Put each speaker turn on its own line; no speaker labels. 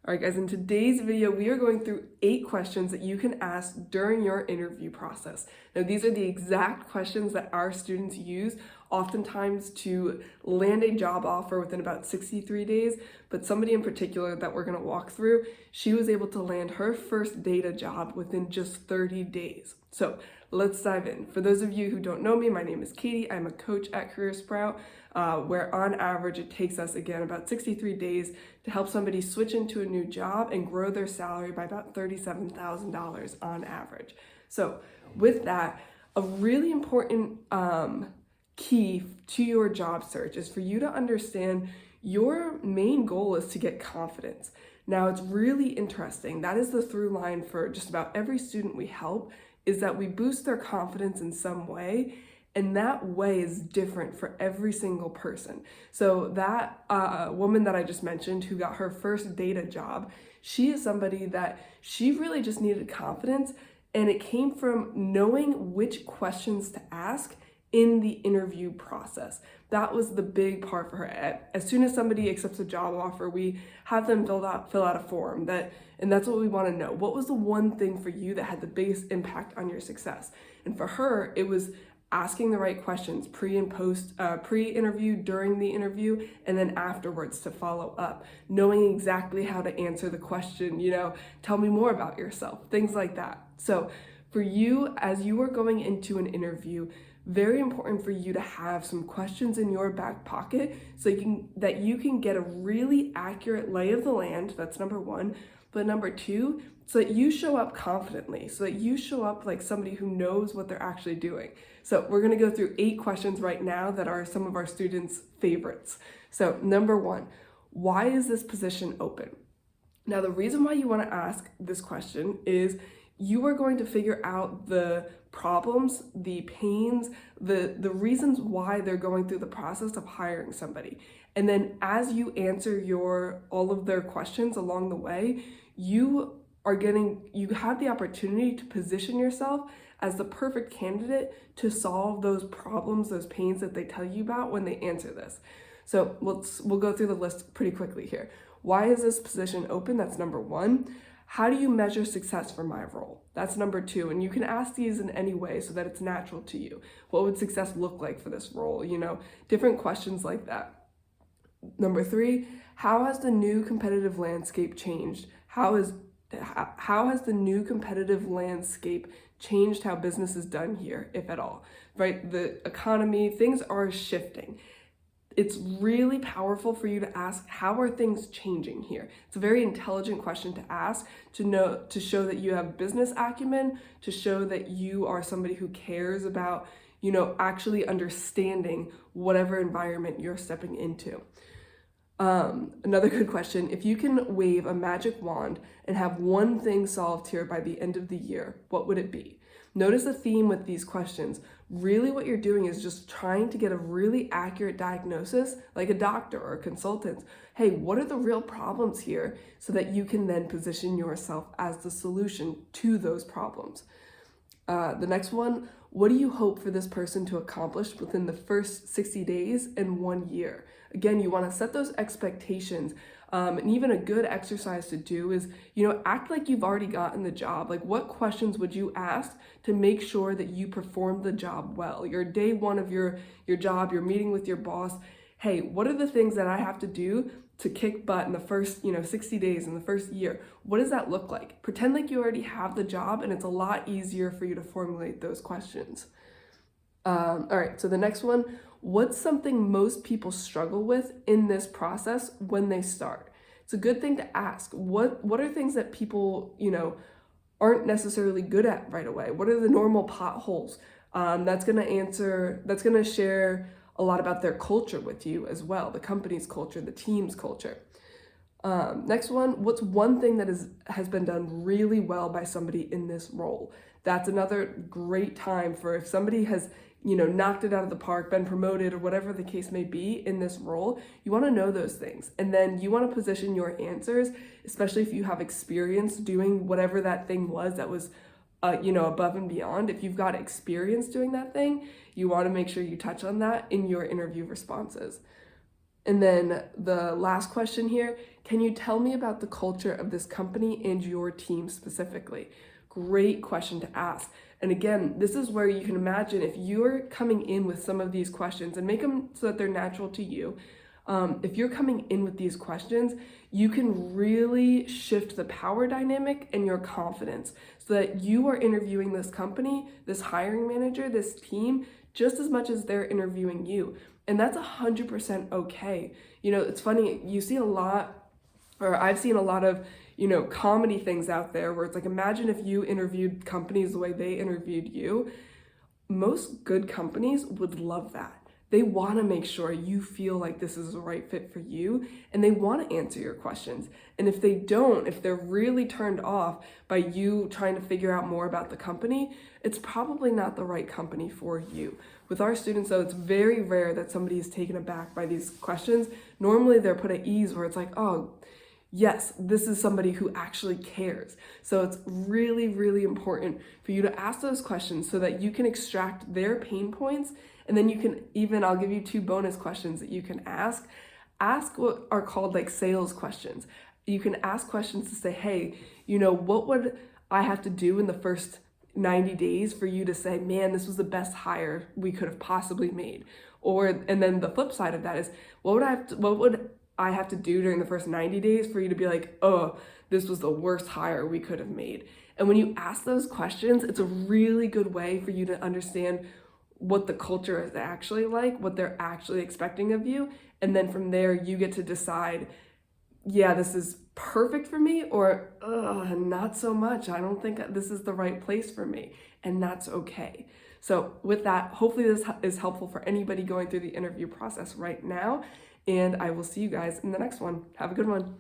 All right, guys, in today's video, we are going through 8 questions that you can ask during your interview process. Now, these are the exact questions that our students use oftentimes to land a job offer within about 63 days, but somebody in particular that we're gonna walk through, she was able to land her first data job within just 30 days. So let's dive in. For those of you who don't know me, my name is Katie. I'm a coach at CareerSprout, where on average it takes us, again, about 63 days to help somebody switch into a new job and grow their salary by about $37,000 on average. So with that, a really important key to your job search is for you to understand your main goal is to get confidence. Now, it's really interesting. That is the through line for just about every student we help, is that we boost their confidence in some way. And that way is different for every single person. So that woman that I just mentioned who got her first data job, she is somebody that she really just needed confidence, and it came from knowing which questions to ask in the interview process. That was the big part for her. As soon as somebody accepts a job offer, we have them fill out a form and that's what we want to know. What was the one thing for you that had the biggest impact on your success? And for her, it was asking the right questions pre and post, pre-interview, during the interview, and then afterwards to follow up, knowing exactly how to answer the question, tell me more about yourself, things like that. So for you, as you are going into an interview, very important for you to have some questions in your back pocket so you can get a really accurate lay of the land. That's number one. But number two, so that you show up confidently, so that you show up like somebody who knows what they're actually doing. So we're going to go through 8 questions right now that are some of our students' favorites. So number one, why is this position open? Now, the reason why you want to ask this question is you are going to figure out the problems, the pains, the reasons why they're going through the process of hiring somebody. And then as you answer all of their questions along the way, you have the opportunity to position yourself as the perfect candidate to solve those problems, those pains that they tell you about when they answer this. So we'll go through the list pretty quickly here. Why is this position open? That's number one. How do you measure success for my role? That's number 2. And you can ask these in any way so that it's natural to you. What would success look like for this role? Different questions like that. Number 3, how has the new competitive landscape changed? How has the new competitive landscape changed how business is done here, if at all? Right? The economy, things are shifting. It's really powerful for you to ask, how are things changing here? It's a very intelligent question to ask, to show that you have business acumen, to show that you are somebody who cares about, actually understanding whatever environment you're stepping into. Another good question, if you can wave a magic wand and have one thing solved here by the end of the year, what would it be? Notice the theme with these questions. Really what you're doing is just trying to get a really accurate diagnosis, like a doctor or a consultant. Hey, what are the real problems here? So that you can then position yourself as the solution to those problems. The next one, what do you hope for this person to accomplish within the first 60 days and 1 year? Again, you want to set those expectations. And even a good exercise to do is, act like you've already gotten the job. Like, what questions would you ask to make sure that you perform the job well? Your day one of your job, you're meeting with your boss. Hey, what are the things that I have to do to kick butt in the first, 60 days, in the first year? What does that look like? Pretend like you already have the job, and it's a lot easier for you to formulate those questions. All right, so the next one, what's something most people struggle with in this process when they start? It's a good thing to ask. What are things that people, aren't necessarily good at right away? What are the normal potholes? That's going to share a lot about their culture with you as well, the company's culture, the team's culture. Next one, what's one thing that has been done really well by somebody in this role? That's another great time for if somebody has, knocked it out of the park, been promoted, or whatever the case may be in this role, you want to know those things. And then you want to position your answers, especially if you have experience doing whatever that thing was that was, above and beyond. If you've got experience doing that thing, you want to make sure you touch on that in your interview responses. And then the last question here, Can you tell me about the culture of this company and your team specifically? Great question to ask. And again, this is where you can imagine if you're coming in with some of these questions and make them so that they're natural to you. If you're coming in with these questions, you can really shift the power dynamic and your confidence so that you are interviewing this company, this hiring manager, this team, just as much as they're interviewing you. And that's 100% okay. You know, it's funny, you see a lot, or I've seen a lot of, comedy things out there where it's like, imagine if you interviewed companies the way they interviewed you. Most good companies would love that. They want to make sure you feel like this is the right fit for you, and they want to answer your questions. And if they don't, if they're really turned off by you trying to figure out more about the company, it's probably not the right company for you. With our students, though, it's very rare that somebody is taken aback by these questions. Normally, they're put at ease where it's like, oh, yes, this is somebody who actually cares. So it's really, really important for you to ask those questions so that you can extract their pain points. And then you can even, I'll give you 2 bonus questions that you can ask. Ask what are called like sales questions. You can ask questions to say, hey, what would I have to do in the first 90 days for you to say, man, this was the best hire we could have possibly made? And then the flip side of that is, what would I have to do during the first 90 days for you to be like, oh, this was the worst hire we could have made? And when you ask those questions, it's a really good way for you to understand what the culture is actually like, what they're actually expecting of you. And then from there, you get to decide, yeah, this is perfect for me, or not so much. I don't think this is the right place for me. And that's okay. So with that, hopefully this is helpful for anybody going through the interview process right now. And I will see you guys in the next one. Have a good one.